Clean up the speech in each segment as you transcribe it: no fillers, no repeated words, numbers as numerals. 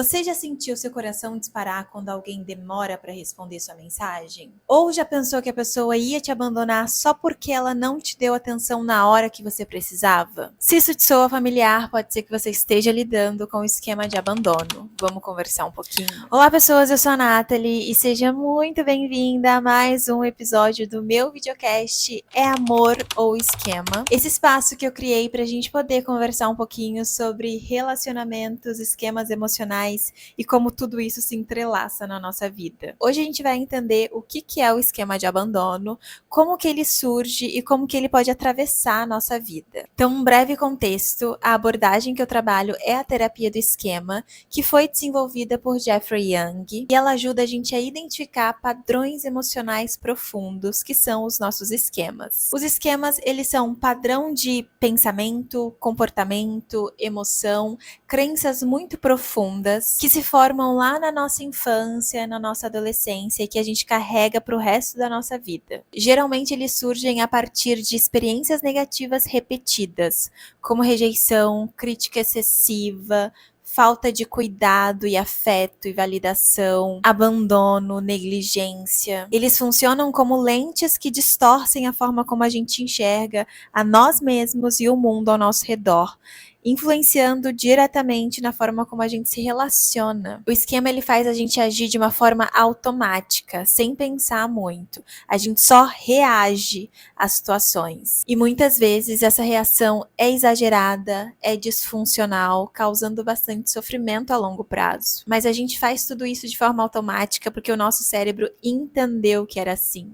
Você já sentiu seu coração disparar quando alguém demora para responder sua mensagem? Ou já pensou que a pessoa ia te abandonar só porque ela não te deu atenção na hora que você precisava? Se isso te soa familiar, pode ser que você esteja lidando com o esquema de abandono. Vamos conversar um pouquinho? Olá, pessoas, eu sou a Nathalie e seja muito bem-vinda a mais um episódio do meu videocast É Amor ou Esquema? Esse espaço que eu criei pra gente poder conversar um pouquinho sobre relacionamentos, esquemas emocionais e como tudo isso se entrelaça na nossa vida. Hoje a gente vai entender o que é o esquema de abandono, como que ele surge e como que ele pode atravessar a nossa vida. Então, um breve contexto, a abordagem que eu trabalho é a terapia do esquema, que foi desenvolvida por Jeffrey Young, e ela ajuda a gente a identificar padrões emocionais profundos, que são os nossos esquemas. Os esquemas, eles são um padrão de pensamento, comportamento, emoção, crenças muito profundas que se formam lá na nossa infância, na nossa adolescência e que a gente carrega para o resto da nossa vida. Geralmente eles surgem a partir de experiências negativas repetidas, como rejeição, crítica excessiva, falta de cuidado e afeto e validação, abandono, negligência. Eles funcionam como lentes que distorcem a forma como a gente enxerga a nós mesmos e o mundo ao nosso redor, influenciando diretamente na forma como a gente se relaciona. O esquema ele faz a gente agir de uma forma automática, sem pensar muito. A gente só reage às situações. E muitas vezes essa reação é exagerada, é disfuncional, causando bastante sofrimento a longo prazo. Mas a gente faz tudo isso de forma automática porque o nosso cérebro entendeu que era assim.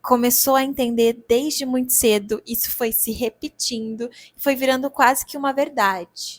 Começou a entender desde muito cedo, isso foi se repetindo e foi virando quase que uma verdade.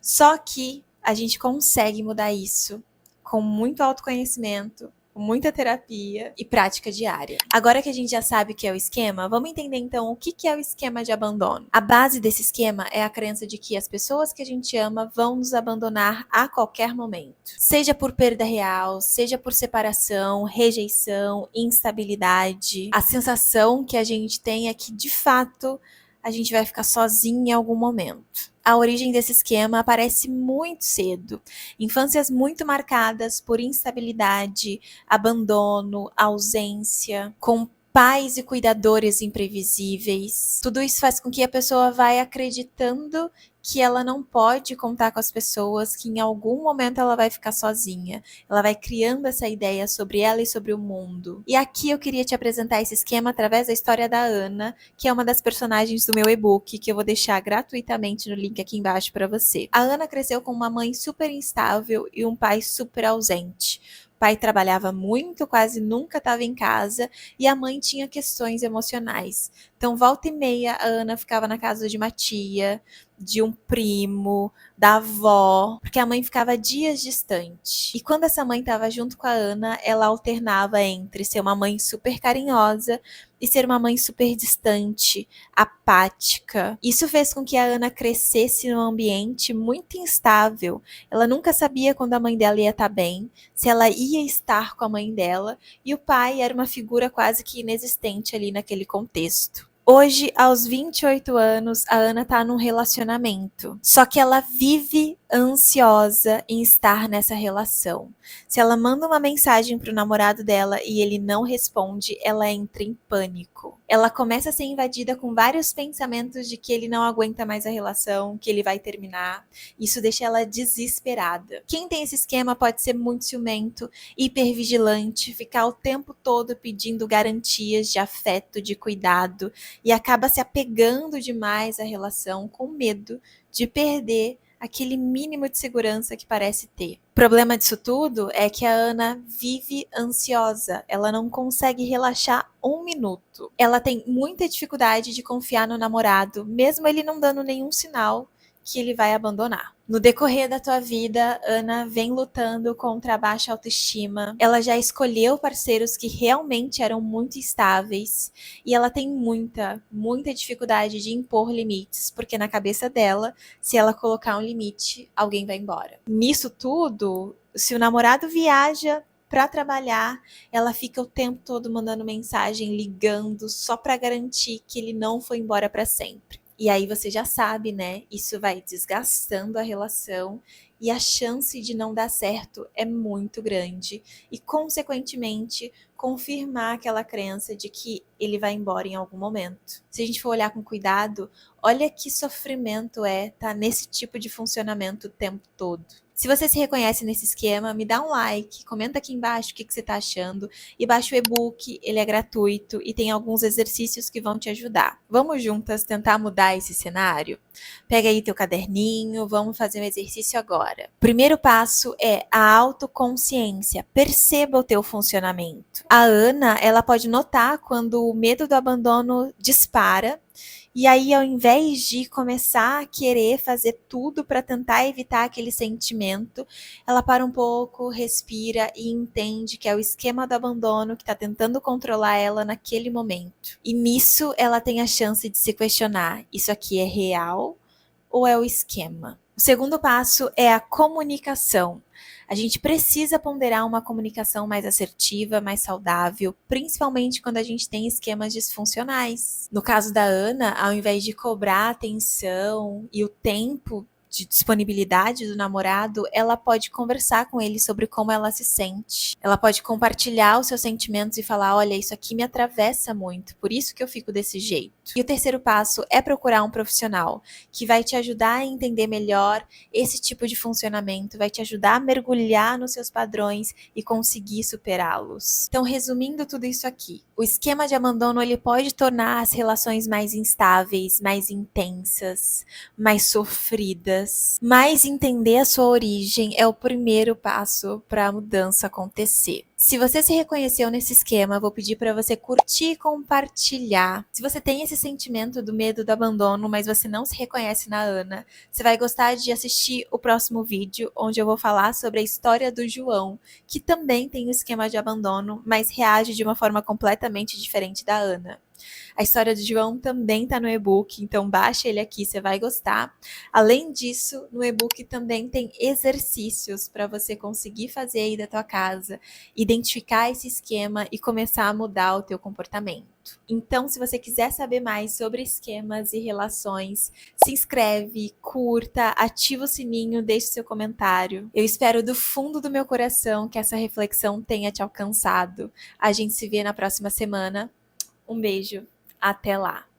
Só que a gente consegue mudar isso com muito autoconhecimento, com muita terapia e prática diária. Agora que a gente já sabe o que é o esquema, vamos entender então o que é o esquema de abandono. A base desse esquema é a crença de que as pessoas que a gente ama vão nos abandonar a qualquer momento. Seja por perda real, seja por separação, rejeição, instabilidade. A sensação que a gente tem é que, de fato, a gente vai ficar sozinho em algum momento. A origem desse esquema aparece muito cedo. Infâncias muito marcadas por instabilidade, abandono, ausência, com pais e cuidadores imprevisíveis. Tudo isso faz com que a pessoa vá acreditando que ela não pode contar com as pessoas, que em algum momento ela vai ficar sozinha. Ela vai criando essa ideia sobre ela e sobre o mundo. E aqui eu queria te apresentar esse esquema através da história da Ana, que é uma das personagens do meu e-book, que eu vou deixar gratuitamente no link aqui embaixo para você. A Ana cresceu com uma mãe super instável e um pai super ausente. O pai trabalhava muito, quase nunca estava em casa, e a mãe tinha questões emocionais. Então, volta e meia, a Ana ficava na casa de uma tia, de um primo, da avó, porque a mãe ficava dias distante. E quando essa mãe estava junto com a Ana, ela alternava entre ser uma mãe super carinhosa e ser uma mãe super distante, apática. Isso fez com que a Ana crescesse num ambiente muito instável. Ela nunca sabia quando a mãe dela ia estar bem, se ela ia estar com a mãe dela, e o pai era uma figura quase que inexistente ali naquele contexto. Hoje, aos 28 anos, a Ana tá num relacionamento. Só que ela vive ansiosa em estar nessa relação. Se ela manda uma mensagem pro namorado dela e ele não responde, ela entra em pânico. Ela começa a ser invadida com vários pensamentos de que ele não aguenta mais a relação, que ele vai terminar. Isso deixa ela desesperada. Quem tem esse esquema pode ser muito ciumento, hipervigilante, ficar o tempo todo pedindo garantias de afeto, de cuidado, e acaba se apegando demais à relação com medo de perder aquele mínimo de segurança que parece ter. O problema disso tudo é que a Ana vive ansiosa, ela não consegue relaxar um minuto. Ela tem muita dificuldade de confiar no namorado, mesmo ele não dando nenhum sinal que ele vai abandonar. No decorrer da tua vida, Ana vem lutando contra a baixa autoestima. Ela já escolheu parceiros que realmente eram muito estáveis e ela tem muita dificuldade de impor limites, porque na cabeça dela, se ela colocar um limite, alguém vai embora. Nisso tudo, se o namorado viaja para trabalhar, ela fica o tempo todo mandando mensagem, ligando, só para garantir que ele não foi embora para sempre. E aí você já sabe, né? Isso vai desgastando a relação e a chance de não dar certo é muito grande. E, consequentemente, confirmar aquela crença de que ele vai embora em algum momento. Se a gente for olhar com cuidado, olha que sofrimento é tá nesse tipo de funcionamento o tempo todo. Se você se reconhece nesse esquema, me dá um like, comenta aqui embaixo o que você está achando e baixa o e-book, ele é gratuito e tem alguns exercícios que vão te ajudar. Vamos juntas tentar mudar esse cenário? Pega aí teu caderninho, vamos fazer um exercício agora. O primeiro passo é a autoconsciência. Perceba o teu funcionamento. A Ana, ela pode notar quando o medo do abandono dispara. E aí, ao invés de começar a querer fazer tudo para tentar evitar aquele sentimento, ela para um pouco, respira e entende que é o esquema do abandono que está tentando controlar ela naquele momento. E nisso, ela tem a chance de se questionar: isso aqui é real ou é o esquema? O segundo passo é a comunicação. A gente precisa ponderar uma comunicação mais assertiva, mais saudável, principalmente quando a gente tem esquemas disfuncionais. No caso da Ana, ao invés de cobrar atenção e o tempo de disponibilidade do namorado, ela pode conversar com ele sobre como ela se sente. Ela pode compartilhar os seus sentimentos e falar: olha, isso aqui me atravessa muito, por isso que eu fico desse jeito. E o terceiro passo é procurar um profissional que vai te ajudar a entender melhor esse tipo de funcionamento, vai te ajudar a mergulhar nos seus padrões e conseguir superá-los. Então, resumindo tudo isso aqui, o esquema de abandono ele pode tornar as relações mais instáveis, mais intensas, mais sofridas, mas entender a sua origem é o primeiro passo para a mudança acontecer. Se você se reconheceu nesse esquema, vou pedir para você curtir e compartilhar. Se você tem esse sentimento do medo do abandono, mas você não se reconhece na Ana, você vai gostar de assistir o próximo vídeo, onde eu vou falar sobre a história do João, que também tem o esquema de abandono, mas reage de uma forma completamente diferente da Ana. A história do João também está no e-book, então baixa ele aqui, você vai gostar. Além disso, no e-book também tem exercícios para você conseguir fazer aí da tua casa, identificar esse esquema e começar a mudar o teu comportamento. Então, se você quiser saber mais sobre esquemas e relações, se inscreve, curta, ativa o sininho, deixe seu comentário. Eu espero do fundo do meu coração que essa reflexão tenha te alcançado. A gente se vê na próxima semana. Um beijo, até lá!